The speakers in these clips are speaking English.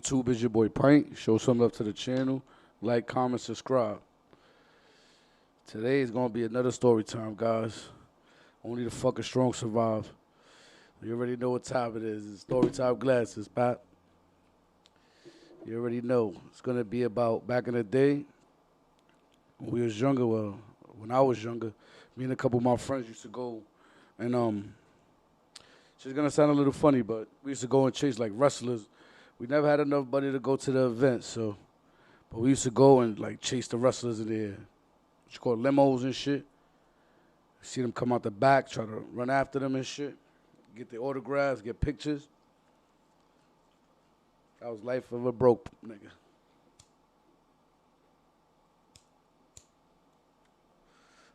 YouTube? Is your boy Pint. Show some love to the channel. Like, comment, subscribe. Today is gonna be another story time, guys. Only the fucking strong survive. You already know what time it is. It's story time glasses, Pat. You already know. It's gonna be about back in the day when we was younger. Well, when I was younger, me and a couple of my friends used to go and she's gonna sound a little funny, but we used to go and chase like wrestlers. We never had enough money to go to the event, so but we used to go and like chase the wrestlers in there. What you call limos and shit. See them come out the back, try to run after them and shit. Get their autographs, get pictures. That was life of a broke nigga.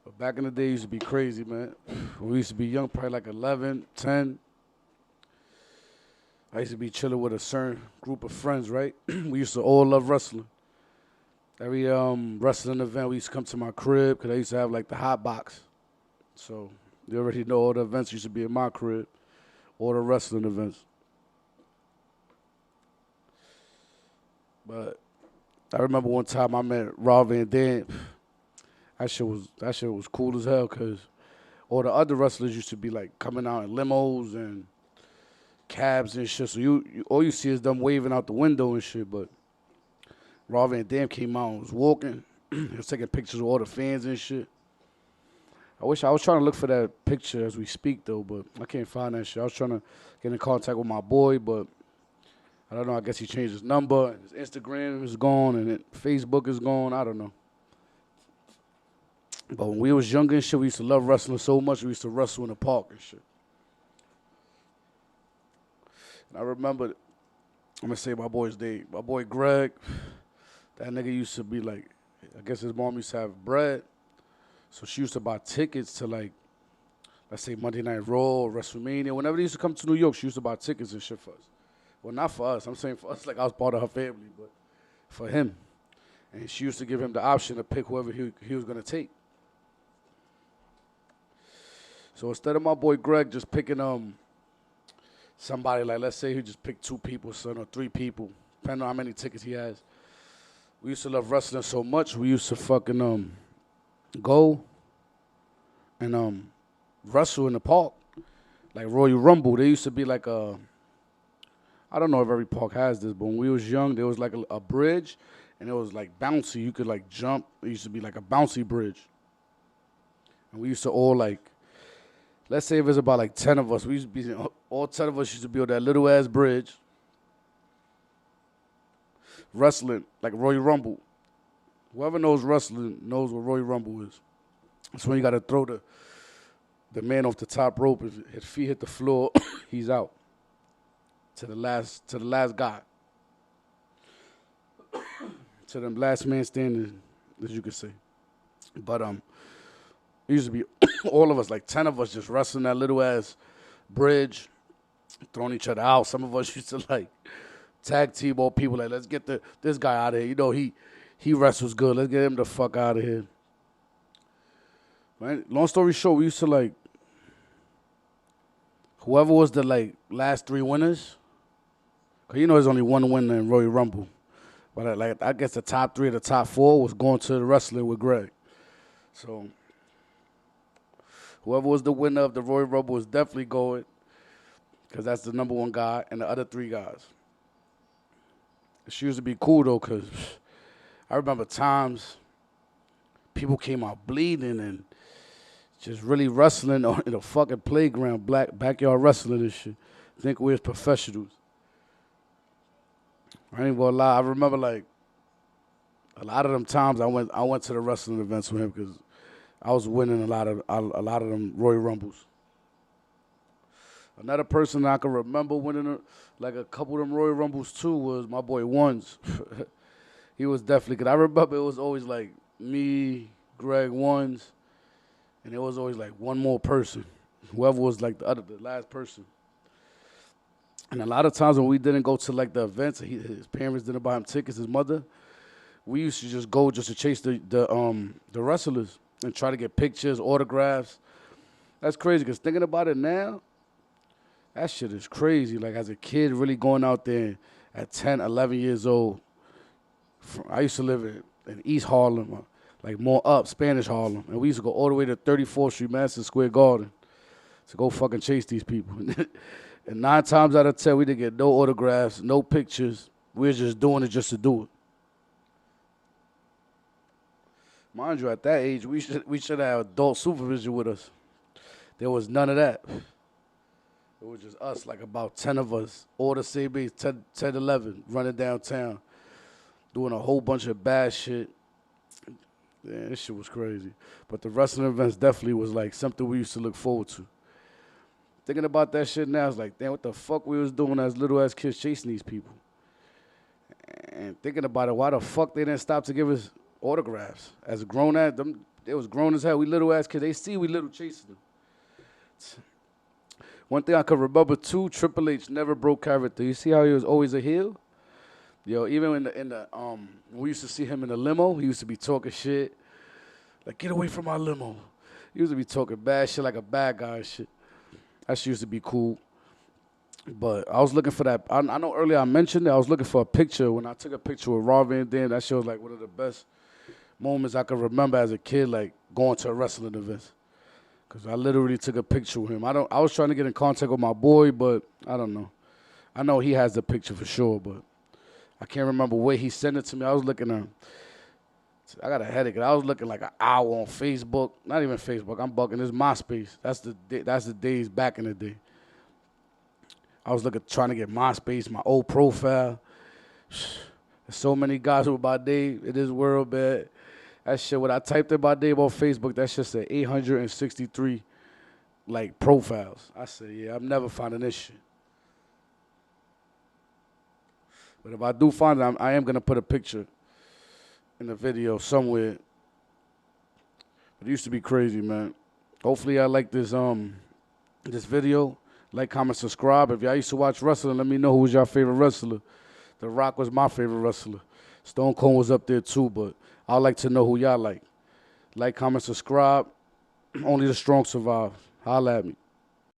But back in the day, it used to be crazy, man. When we used to be young, probably like 11, 10. I used to be chilling with a certain group of friends, right? We used to all love wrestling. Every wrestling event, we used to come to my crib because I used to have like the hot box. So you already know all the events used to be in my crib, all the wrestling events. But I remember one time I met Rob Van Dam. That shit was cool as hell because all the other wrestlers used to be like coming out in limos and cabs and shit. So you all you see is them waving out the window and shit. But Rob Van Dam came out and was walking. He was taking pictures of all the fans and shit. I was trying to look for that picture as we speak though, but I can't find that shit. I was trying to get in contact with my boy, but I don't know. I guess he changed his number. And his Instagram is gone, and Facebook is gone. I don't know. But when we was younger and shit, we used to love wrestling so much. We used to wrestle in the park and shit. And I remember, I'm gonna say my boy's name. My boy Greg. That nigga used to be like, I guess his mom used to have bread. So she used to buy tickets to like, let's say Monday Night Raw, WrestleMania. Whenever they used to come to New York, she used to buy tickets and shit for us. Well, not for us. I'm saying for us, like I was part of her family, but for him. And she used to give him the option to pick whoever he was going to take. So instead of my boy Greg just picking somebody, like let's say he just picked 2 people, son, or 3 people, depending on how many tickets he has. We used to love wrestling so much, we used to fucking go and wrestle in the park, like Royal Rumble. There used to be like I don't know if every park has this, but when we was young, there was like a bridge, and it was like bouncy. You could like jump. It used to be like a bouncy bridge, and we used to all like, let's say if it's about like 10 of us, we used to be all 10 of us used to be on that little ass bridge, wrestling like Royal Rumble. Whoever knows wrestling knows what Royal Rumble is. That's when you got to throw the man off the top rope. If his feet hit the floor, he's out. To the last guy. To the last man standing, as you could say. But it used to be all of us, like 10 of us, just wrestling that little ass bridge, throwing each other out. Some of us used to like tag team all people, like let's get this guy out of here. You know he wrestles good. Let's get him the fuck out of here. Right? Long story short, we used to like whoever was the like last 3 winners. Cause you know there's only one winner in Royal Rumble, but like I guess the top 3 or the top 4 was going to the wrestling with Greg. So whoever was the winner of the Royal Rumble was definitely going, cause that's the number 1 guy and the other 3 guys. She used to be cool though, cause I remember times people came out bleeding and just really wrestling in a fucking playground, backyard wrestling and shit. Think we was professionals. I ain't gonna lie. I remember like a lot of them times I went to the wrestling events with him because I was winning a lot of them Royal Rumbles. Another person I can remember winning like a couple of them Royal Rumbles too was my boy Ones. He was definitely good. I remember it was always like me, Greg, Ones, and it was always like one more person. Whoever was like the last person. And a lot of times when we didn't go to like the events, his parents didn't buy him tickets, his mother, we used to just go just to chase the wrestlers and try to get pictures, autographs. That's crazy because thinking about it now, that shit is crazy. Like as a kid, really going out there at 10, 11 years old. I used to live in East Harlem, like more up, Spanish Harlem. And we used to go all the way to 34th Street, Madison Square Garden to go fucking chase these people. And 9 times out of 10, we didn't get no autographs, no pictures. We were just doing it just to do it. Mind you, at that age, we should have adult supervision with us. There was none of that. It was just us, like about 10 of us, all the same age, 10, 11, running downtown, doing a whole bunch of bad shit. Yeah, this shit was crazy. But the wrestling events definitely was like something we used to look forward to. Thinking about that shit now, it's like, damn, what the fuck we was doing as little-ass kids chasing these people? And thinking about it, why the fuck they didn't stop to give us autographs? As a grown-ass, they was grown as hell. We little-ass kids, they see we little chasing them. One thing I could remember, too, Triple H never broke character. You see how he was always a heel? Yo, even in the when we used to see him in the limo, he used to be talking shit. Like, get away from my limo. He used to be talking bad shit like a bad guy and shit. That shit used to be cool. But I was looking for that. I know earlier I mentioned it. I was looking for a picture. When I took a picture with Rob Van Dam, that shit was like one of the best moments I could remember as a kid, like going to a wrestling event. Because I literally took a picture with him. I was trying to get in contact with my boy, but I don't know. I know he has the picture for sure, but I can't remember where he sent it to me. I was looking at, I got a headache. I was looking like an hour on Facebook. Not even Facebook. I'm bugging. It's MySpace. That's the days back in the day. I was trying to get MySpace, my old profile. There's so many guys with my name in this world, man. That shit, when I typed in my name on Facebook, that shit said 863, like, profiles. I said, yeah, I'm never finding this shit. But if I do find it, I am going to put a picture in the video somewhere. But it used to be crazy, man. Hopefully y'all like this video. Like, comment, subscribe. If y'all used to watch wrestling, let me know who was your favorite wrestler. The Rock was my favorite wrestler. Stone Cold was up there too, but I'd like to know who y'all like. Like, comment, subscribe. Only the strong survive. Holla at me.